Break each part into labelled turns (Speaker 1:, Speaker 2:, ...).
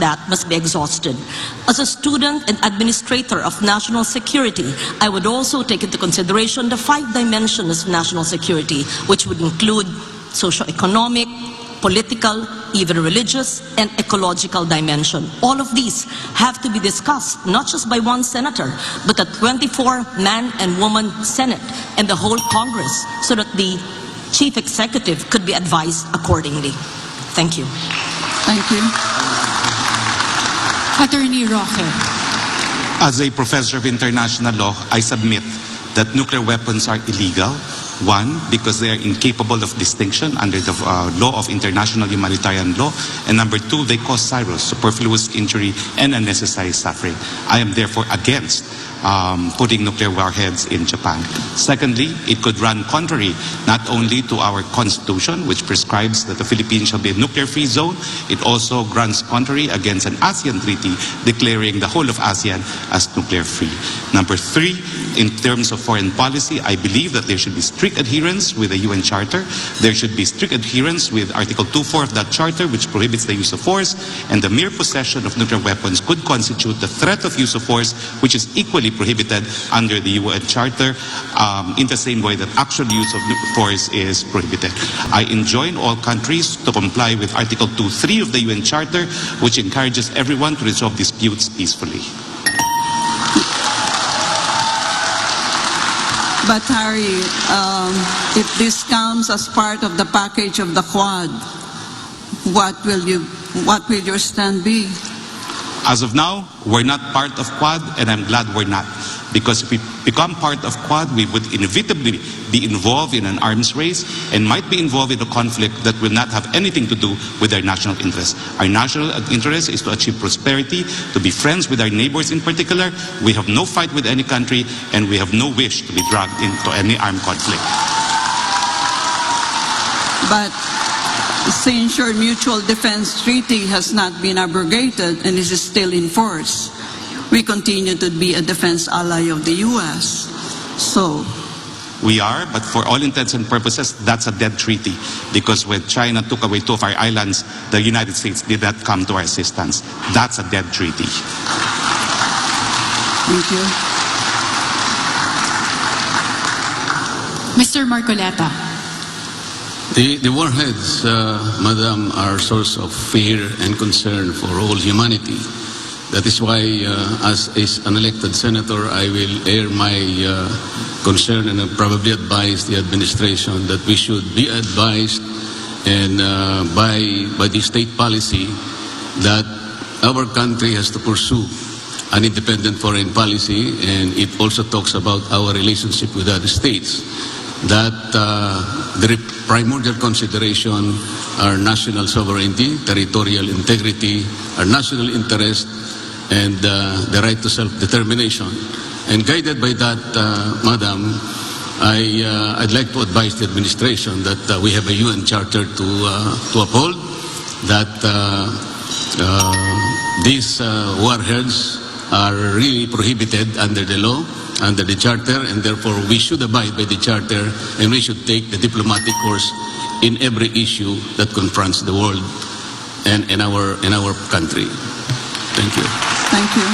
Speaker 1: that must be exhausted. As a student and administrator of national security, I would also take into consideration the 5 dimensions of national security, which would include socio-economic, political, even religious, and ecological dimension. All of these have to be discussed, not just by one senator, but a 24-man and woman Senate and the whole Congress, so that the Chief Executive could be advised accordingly. Thank you.
Speaker 2: Thank you.
Speaker 3: Attorney Roque.
Speaker 4: As a professor of international law, I submit that nuclear weapons are illegal. 1, because they are incapable of distinction under the law of international humanitarian law. And number 2, they cause serious, superfluous injury and unnecessary suffering. I am therefore against putting nuclear warheads in Japan. Secondly, it could run contrary not only to our constitution, which prescribes that the Philippines shall be a nuclear-free zone, it also runs contrary against an ASEAN treaty declaring the whole of ASEAN as nuclear-free. Number 3, in terms of foreign policy, I believe that there should be strict adherence with the UN Charter. There should be strict adherence with Article 2.4 of that Charter, which prohibits the use of force, and the mere possession of nuclear weapons could constitute the threat of use of force, which is equally prohibited under the UN Charter, in the same way that actual use of force is prohibited. I enjoin all countries to comply with Article 2.3 of the UN Charter, which encourages everyone to resolve disputes peacefully.
Speaker 2: But Harry, if this comes as part of the package of the Quad, what will your stand be?
Speaker 4: As of now, we're not part of Quad, and I'm glad we're not. Because if we become part of Quad, we would inevitably be involved in an arms race and might be involved in a conflict that will not have anything to do with our national interests. Our national interest is to achieve prosperity, to be friends with our neighbors in particular. We have no fight with any country, and we have no wish to be dragged into any armed conflict.
Speaker 2: But since your mutual defense treaty has not been abrogated and is still in force, we continue to be a defense ally of the U.S. So
Speaker 4: we are, but for all intents and purposes, that's a dead treaty. Because when China took away 2 of our islands, the United States did not come to our assistance. That's a dead treaty.
Speaker 2: Thank you.
Speaker 3: Mr. Marcoleta.
Speaker 5: The warheads, Madam, are a source of fear and concern for all humanity. That is why, as an elected senator, I will air my concern and probably advise the administration that we should be advised and by the state policy that our country has to pursue an independent foreign policy, and it also talks about our relationship with other states. That the primordial consideration are national sovereignty, territorial integrity, our national interest, and the right to self-determination. And guided by that, Madam, I'd like to advise the administration that we have a UN Charter to uphold, that these warheads are really prohibited under the law, under the Charter, and therefore we should abide by the Charter, and we should take the diplomatic course in every issue that confronts the world and in our country. Thank you.
Speaker 2: Thank you.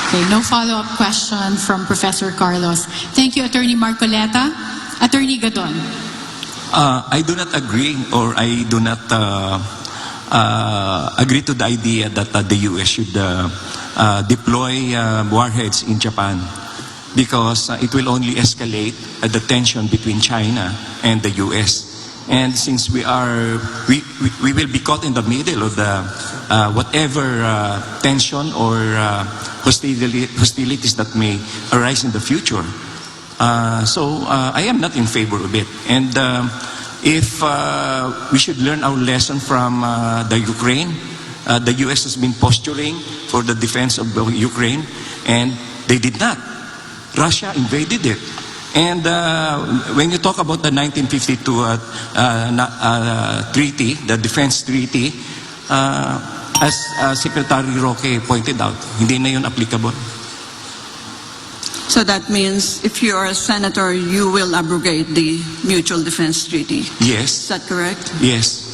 Speaker 3: Okay, no follow-up question from Professor Carlos. Thank you, Attorney Marcoleta. Attorney Gadon.
Speaker 6: I do not agree, or I do not agree to the idea that the U.S. should deploy warheads in Japan, because it will only escalate the tension between China and the U.S. And since we will be caught in the middle of the whatever tension or hostilities that may arise in the future. So I am not in favor of it. And if we should learn our lesson from the Ukraine, the U.S. has been posturing for the defense of Ukraine, and they did not. Russia invaded it. And when you talk about the 1952 treaty, the defense treaty, as Secretary Roque pointed out, hindi na yun applicable.
Speaker 2: So that means if you are a senator, you will abrogate the Mutual Defense Treaty.
Speaker 6: Yes.
Speaker 2: Is that correct?
Speaker 6: Yes.